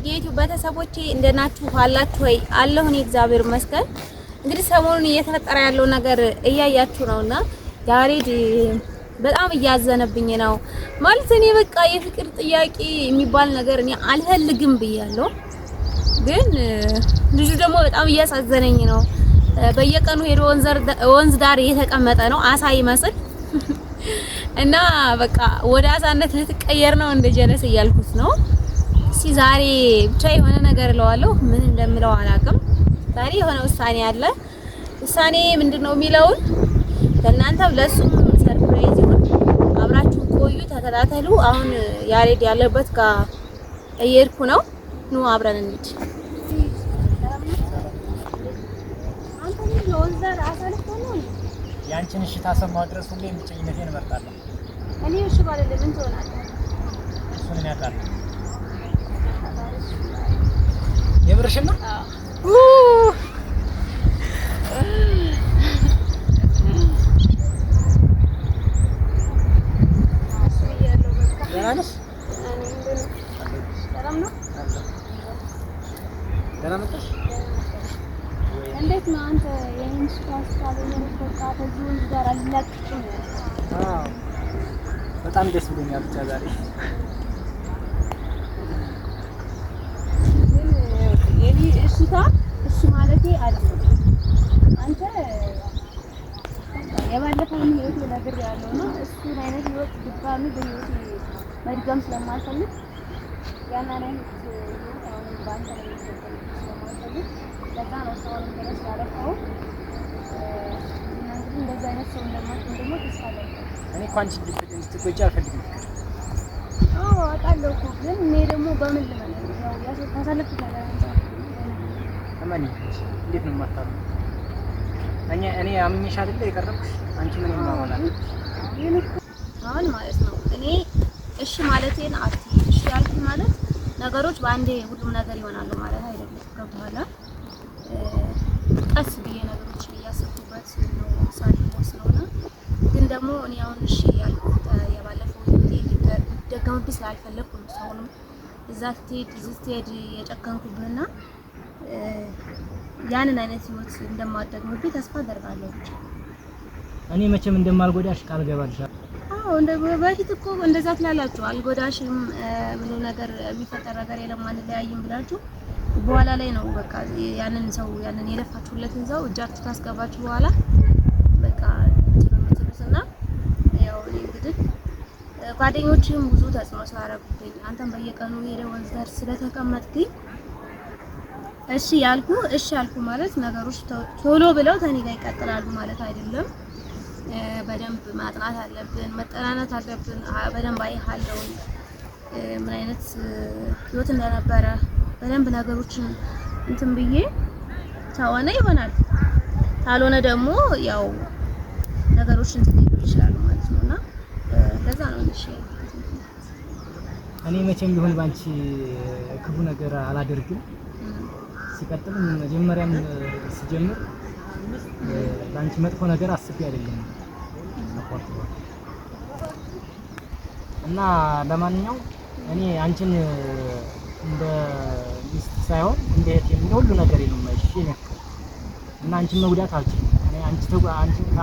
የዩቲዩብ ቤተሰቦቼ እንደናችሁ አላችሁ ወይ? አለሁ እኔ እግዚአብሔር ይመስገን። እንግዲህ ሰሞኑን እየተፈጠረ ያለው ነገር እያያችሁ ነውና ያሬድ በጣም እያዘነብኝ ነው ማለት እኔ በቃ የፍቅር ጥያቄ የሚባል ነገር እኔ አልፈልግም ብያለሁ። ግን ልጁ ደግሞ በጣም እያሳዘነኝ ነው። በየቀኑ ሄዶ ወንዝ ዳር እየተቀመጠ ነው አሳ ይመስል እና በቃ ወደ አሳነት ልትቀየር ነው እንደ ጀለስ እያልኩት ነው። እስኪ ዛሬ ብቻ የሆነ ነገር እለዋለሁ። ምን እንደምለው አላውቅም። ዛሬ የሆነ ውሳኔ አለ። ውሳኔ ምንድነው የሚለውን ለእናንተም ለሱም ሰርፕራይዝ ይሁን። አብራችሁ ቆዩ፣ ተከታተሉ። አሁን ያሬድ ያለበት ጋር እየሄድኩ ነው። ኑ አብረን እንሂድ። ያንቺን እሽታ ሰማሁ ድረስ ሁሌ ብቸኝነቴን እመርጣለሁ። እኔ እሺ ባለለ ምን ትሆናለህ? እሱን ያውቃል። የምርሽን ነው? ደህና ነሽ? ሰላም ነው? ደህና መጣሽ? እንዴት ነው አንተ የኔን ስታስ ካለኝ በቃ ከዚህ ወንዝ ጋር አላቅጭም። አዎ በጣም ደስ ብሎኛል። ብቻ ዛሬ ግን የኔ እሽታ እሺ ማለቴ አይደለም። አንተ የባለፈውን ህይወት ነገር ያለው ነው እሱን አይነት ህይወት ድጋሚ በህይወት መድገም ስለማልፈልግ ያንን አይነት ህይወት አሁን ባንተ ላይ ስለማልፈልግ ለዛ ነው ሰውን ድረስ ያለፈው። እንግዲህ እንደዛ አይነት ሰው እንደማትሆን ደግሞ ተስፋ አለኝ። እኔ እኮ አንቺ እንድትጎጂ አልፈልግም። አዎ አውቃለሁ እኮ ግን እኔ ደግሞ በምን ልመነው? ያው ያሳለፍኩት ነገር አንተ እማኒ እንዴት ነው የማታውቁ? እኔ አምኜሽ አይደለ የቀረብኩሽ? አንቺ ምን እንደማወራለሽ አሁን ማለት ነው። እኔ እሺ ማለቴን አትይ። እሺ ያልኩኝ ማለት ነገሮች በአንዴ ሁሉም ነገር ይሆናሉ ማለት አይደለም። ገብቶሃል? ቀስ ብዬ ነገሮችን እያሰብኩበት ነው ውሳኔ ወስነውና ግን ደግሞ እኔ አሁን እሺ ያልኩት የባለፈው ደጋምብኝ ስላልፈለኩ ነው። ሰውንም እዛ ስትሄድ የጨከንኩብህና ያንን አይነት ህይወት እንደማደግምብኝ ተስፋ አደርጋለሁ። ብቻ እኔ መቼም እንደማልጎዳሽ ቃል ገባልሻለሁ። አዎ በፊት እኮ እንደዛ ትላላችሁ። አልጎዳሽም ምንም ነገር የሚፈጠር ነገር የለም አንለያይም ብላችሁ በኋላ ላይ ነው በቃ ያንን ሰው ያንን የለፋችሁለትን ሰው እጃችሁ ታስገባችሁ በኋላ በቃ ትምትሉትና ያው እንግዲህ ጓደኞችም ብዙ ተጽዕኖ ስላደረጉብኝ አንተም በየቀኑ ሄደህ ወንዝ ዳር ስለተቀመጥክኝ እሺ ያልኩ ማለት ነገሮች ቶሎ ብለው ከኔ ጋር ይቀጥላሉ ማለት አይደለም። በደንብ ማጥናት አለብን፣ መጠናናት አለብን። በደንብ አይሃለው ምን አይነት ህይወት እንደነበረ በደንብ ነገሮችን እንትን ብዬ ታወነ ይሆናል። ካልሆነ ደግሞ ያው ነገሮችን ትልቅ ይችላል ማለት ነውና ለዛ ነው እሺ። እኔ መቼም ቢሆን ባንቺ ክፉ ነገር አላደርግም። ሲቀጥል መጀመሪያም ሲጀምር ባንቺ መጥፎ ነገር አስቤ አይደለም እና ለማንኛውም እኔ አንቺን እንደ ሚስት ሳይሆን እንደ እህቴ እንደ ሁሉ ነገር ነው የማይሽ እና አንቺን መጉዳት አልችልም። እኔ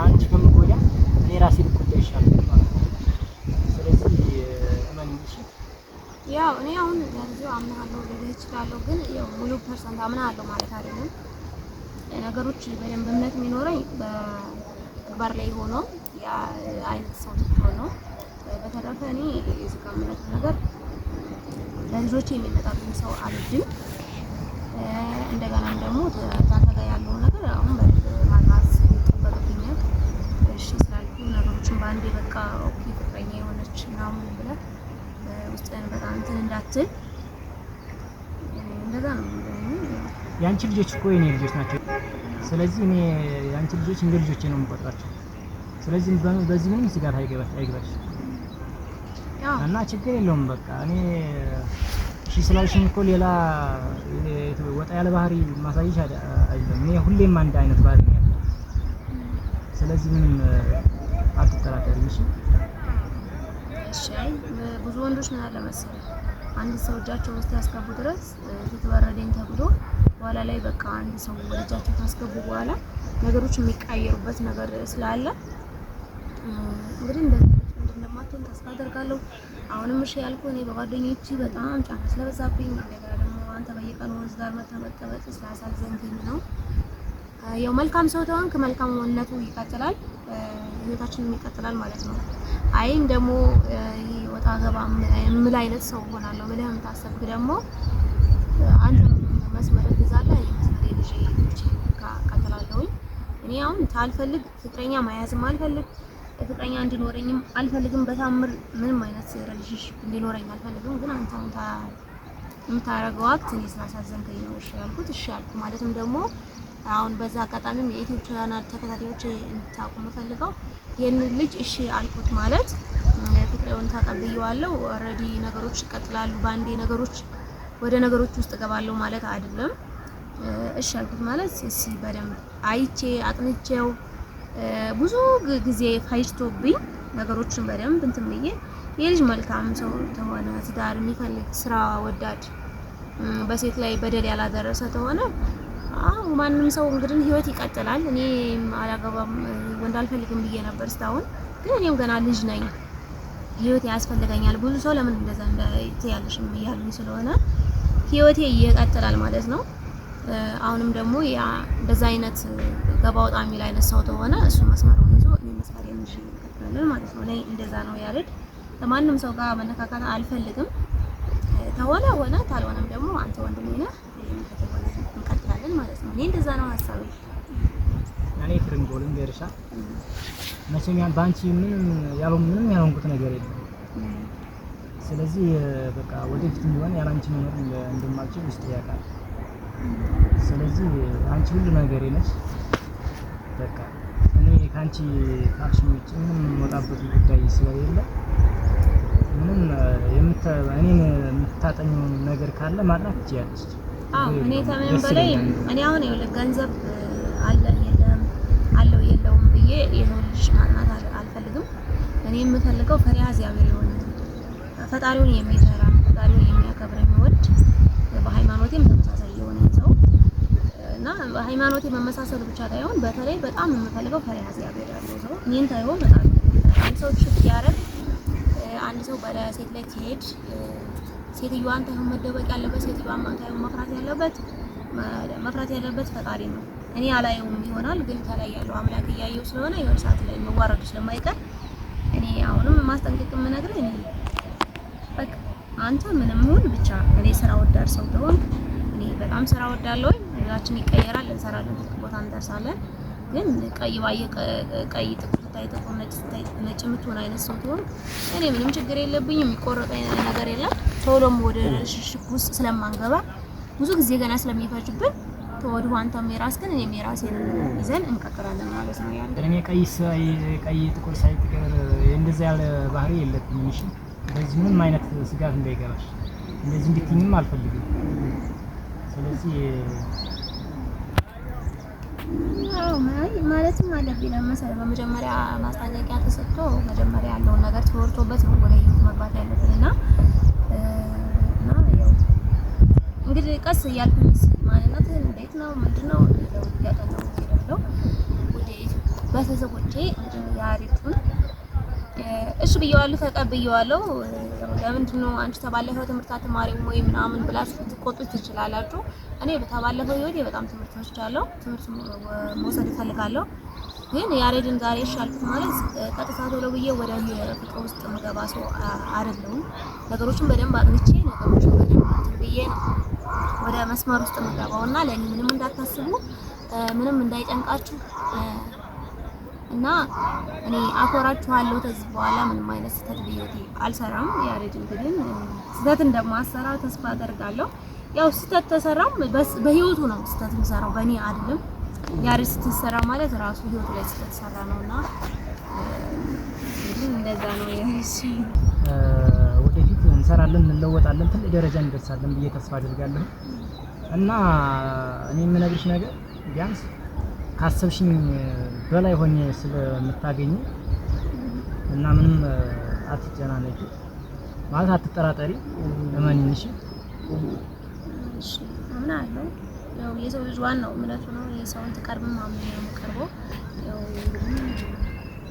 አንቺ ከምጎዳ እኔ ራሴ ልጎዳ ይሻላል ማለት ነው። ስለዚህ እመንሽ ያው እኔ አሁን ለጊዜው አምናለሁ ልልህ እችላለሁ፣ ግን ያው ሙሉ ፐርሰንት አምናለሁ ማለት አይደለም። ነገሮች በደንብ እምነት የሚኖረኝ በተግባር ላይ ሆኖ ያ አይነት ሰው ሆኖ በተረፈ እኔ እዚህ ጋር የምነግርህ ነገር ለልጆቼ የሚመጣብኝ ሰው አልወድም። እንደገናም ደግሞ ታታ ጋር ያለው ነገር አሁን በማጥናት ይጠበቅብኛል። እሺ ስላልኩ ነገሮችን በአንዴ በቃ ኦኬ ፍቅረኛ የሆነች ምናምን ብለህ ውስጥህን በጣም እንትን እንዳትል እንደዛ ነው። ያንቺ ልጆች እኮ የኔ ልጆች ናቸው። ስለዚህ እኔ ያንቺ ልጆች እንደ ልጆቼ ነው የምቆጥራቸው። ስለዚህ በዚህ ምንም ስጋት አይገባሽ እና ችግር የለውም። በቃ እኔ እሺ ስላልሽኝ እኮ ሌላ ወጣ ያለ ባህሪ ማሳየሽ አይደለም። እኔ ሁሌም አንድ አይነት ባህሪ ነው ያለው። ስለዚህ ምንም አትጠራጠሪም። እሺ ብዙ ወንዶች ምን አለ መሰለህ አንድ ሰው እጃቸው ውስጥ ያስገቡ ድረስ ትትበረደኝ ተብሎ በኋላ ላይ በቃ አንድ ሰው ወደ እጃቸው ታስገቡ በኋላ ነገሮች የሚቀየሩበት ነገር ስላለ እንግዲህ እንደዚህ እንደማትሆን ተስፋ አደርጋለሁ። አሁንም እሺ ያልኩ እኔ በጓደኞቼ በጣም ጫና ስለበዛብኝ እንደገና ደግሞ አንተ በየቀኑ ወንዝ ዳር መተመጠበጥ ስላሳዘንከኝ ነው። ያው መልካም ሰው ተሆንክ መልካምነቱ ይቀጥላል፣ ህይወታችንም ይቀጥላል ማለት ነው። አይን ደግሞ ወጣ ገባ ምን አይነት ሰው ሆናለሁ ብለህ የምታሰብክ ደግሞ አንተ መስመር ትይዛለህ። መስመር ልጅ ቀጥላለሁኝ። እኔ አሁን ታልፈልግ ፍቅረኛ መያዝም አልፈልግ፣ ፍቅረኛ እንዲኖረኝም አልፈልግም። በታምር ምንም አይነት ሪሌሽንሺፕ እንዲኖረኝ አልፈልግም። ግን አንተ የምታረገው አክት እኔ ስላሳዘንከኝ ነው እሺ ያልኩት። እሺ ያልኩ ማለትም ደግሞ አሁን በዛ አጋጣሚም የዩቲዩብ ቻናል ተከታታዮች እንድታውቁ የምፈልገው ይሄንን ልጅ እሺ አልኩት ማለት ፍቅሬውን ተቀብዬዋለሁ። ኦልሬዲ ነገሮች ይቀጥላሉ፣ ባንዴ ነገሮች ወደ ነገሮች ውስጥ እገባለሁ ማለት አይደለም። እሺ አልኩት ማለት እሺ በደንብ አይቼ አጥንቼው ብዙ ጊዜ ፈጅቶብኝ ነገሮችን በደንብ እንትን ብዬ የልጅ መልካም ሰው ተሆነ ትዳር የሚፈልግ ስራ ወዳድ በሴት ላይ በደል ያላደረሰ ተሆነ ማንም ሰው እንግዲህ ህይወት ይቀጥላል። እኔ አላገባም ወንድ አልፈልግም ብዬ ነበር እስካሁን፣ ግን እኔም ገና ልጅ ነኝ፣ ህይወት ያስፈልገኛል። ብዙ ሰው ለምን እንደዛ ያለሽም እያሉኝ ስለሆነ ህይወቴ ይቀጥላል ማለት ነው። አሁንም ደግሞ ያ እንደዛ አይነት ገባ ወጣ የሚል አይነት ሰው ተሆነ እሱ መስመሩን ይዞ እኔ መስመሬን ይዤ እቀጥላለሁ ማለት ነው። እኔ እንደዛ ነው ያለድ። ለማንም ሰው ጋር መነካካት አልፈልግም። ተሆነ ሆነ፣ ታልሆነም ደግሞ አንተ ወንድሜ ነህ እንቀጥላለን ማለት ነው። እኔ እንደዛ ነው ሀሳቤ። እኔ ፍሬንዶልን ገርሻ መቼም ያን ባንቺ ምንም ያልሆንኩት ነገር የለም። ስለዚህ በቃ ወደፊት ቢሆን ያላንቺ መኖር እንደማልችል ውስጥ ያውቃል። ስለዚህ አንቺ ሁሉ ነገሬ ነሽ። በቃ እኔ ካንቺ አክሽን ውጭ ምንም የምወጣበት ጉዳይ ስለሌለ ምንም እኔን የምታጠኘው ነገር ካለ ማጥናት ትችያለሽ። እኔ ከምንም በላይ እኔ አሁን ይኸውልህ ገንዘብ አለ የለም አለው የለውም ብዬ የሆነሽ ማጥናት አልፈልግም። እኔ የምፈልገው ፈሪሃ እግዚአብሔር የሆነ ፈጣሪውን የሚፈራ ፈጣሪውን የሚያከብር የሚወድ በሃይማኖቴም ተመሳሳይ የሆነ ሰው እና በሃይማኖቴ መመሳሰል ብቻ ሳይሆን በተለይ በጣም የምፈልገው ፈሪሃ እግዚአብሔር ያለው ሰው እኔን ታይሆን በጣም አንድ ሰው ሽት ያረግ አንድ ሰው በሴት ላይ ሲሄድ ሴትዮዋን ታይሆን መደበቅ ያለበት ሴትዮዋን ታይሆን መፍራት ያለበት ፈጣሪ ነው። እኔ አላየውም ይሆናል፣ ግን ከላይ ያለው አምላክ እያየው ስለሆነ የሆነ ሰዓት ላይ መዋረዱ ስለማይቀር እኔ አሁንም ማስጠንቀቅ የምነግርህ እኔ በቃ አንተ ምንም ሁን ብቻ እኔ ስራ ወዳድ ሰው ተሆን እኔ በጣም ስራ ወዳለሁ። ሁላችን ይቀየራል፣ እንሰራለን፣ ትልቅ ቦታ እንደርሳለን። ግን ቀይ ባየ ቀይ ጥቁር ታይ ጥቁር ነጭ የምትሆን አይነት ሰው ትሆን እኔ ምንም ችግር የለብኝም። የሚቆረጠኝ ነገር የለም። ቶሎም ወደ ሽሽብ ውስጥ ስለማንገባ ብዙ ጊዜ ገና ስለሚፈጅብን ተወዱ አንተም የራስህን እኔም የራሴን ይዘን እንቀጥላለን ማለት ነው። ያለው እኔ ቀይ ጥቁር ሳይቀር እንደዛ ያለ ባህሪ የለብኝም። እሺ በዚህ ምንም አይነት ስጋት እንዳይገባሽ እንደዚህ እንድትኝም አልፈልግም። ስለዚህ ማለትም አለብኝ ለመሰለህ በመጀመሪያ ማስጠንቀቂያ ተሰጥቶ መጀመሪያ ያለውን ነገር ተወርቶበት ነው ወደ ህይወት መግባት ያለብንና ያው እንግዲህ ቀስ እያልኩኝ ማንነትህን እንዴት ነው ምንድነው ያጠናው ይደለው ወደ ቤተሰቦቼ ያሪጡን እሺ ብየዋለሁ፣ ተቀብየዋለሁ። ለምንድን ነው አንቺ ተባለፈው ትምህርት አትማሪም ወይ ምናምን ብላችሁ ልትቆጡት ትችላላችሁ። እኔ በተባለፈው ህይወቴ በጣም ትምህርት ወስጃለሁ፣ ትምህርት መውሰድ እፈልጋለሁ። ግን ያሬድን ዛሬ እሺ አልኩት ማለት ቀጥታ ቶሎ ብዬ ወደ ፍቅር ውስጥ የምገባ ሰው አይደለሁም። ነገሮችን በደንብ አጥንቼ ነገሮችን በደንብ ብዬ ነው ወደ መስመር ውስጥ የምገባውና ለኔ ምንም እንዳታስቡ፣ ምንም እንዳይጨንቃችሁ እና እኔ አኮራችኋለሁ። ከዚህ በኋላ ምንም አይነት ስህተት በህይወቴ አልሰራም። ያሬድ እንግዲህ ስህተት እንደማሰራ ተስፋ አደርጋለሁ። ያው ስህተት ተሰራም በህይወቱ ነው ስህተት የሚሰራው በእኔ አይደለም። ያሬድ ስትሰራ ማለት ራሱ ህይወቱ ላይ ስህተት ሰራ ነውና እንደዛ ነው። ወደፊት እንሰራለን፣ እንለወጣለን፣ ትልቅ ደረጃ እንደርሳለን ብዬ ተስፋ አደርጋለሁ። እና እኔ የምነግርሽ ነገር ቢያንስ ካሰብሽኝ በላይ ሆኜ ስለምታገኝ እና ምንም አትጨናነቂ። ማለት አትጠራጠሪ፣ እመኚኝ። እሺ እሺ አምናለሁ። ያው የሰው ልጅ ዋናው እምነቱ ነው። የሰውን ተቀርበን ማመን ነው ቀርቦ ያው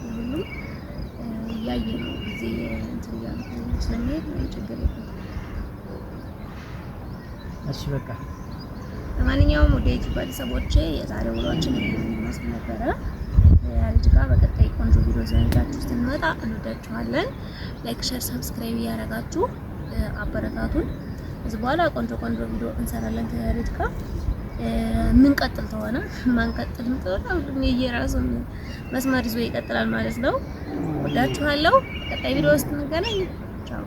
ሁሉም እያየ ነው ጊዜ እንትን ያለው ስለሚሄድ ችግር የለም። እሺ በቃ ለማንኛውም ወደ ዩቲዩብ ቤተሰቦቼ የዛሬ ውሏችን ይመስል ነበረ። ያልጅ ጋር በቀጣይ ቆንጆ ቪዲዮ ዘንዳችሁ ስትመጣ እንወዳችኋለን። ላይክ፣ ሼር፣ ሰብስክራይብ እያደረጋችሁ አበረታቱን። እዚህ በኋላ ቆንጆ ቪዲዮ እንሰራለን ከያልጅ ጋር። ምን ቀጥል ተሆነ ማንቀጥል ተሆነ ሁሉም የየራሱን መስመር ይዞ ይቀጥላል ማለት ነው። ወዳችኋለሁ። ቀጣይ ቪዲዮ ውስጥ እንገናኝ። ቻው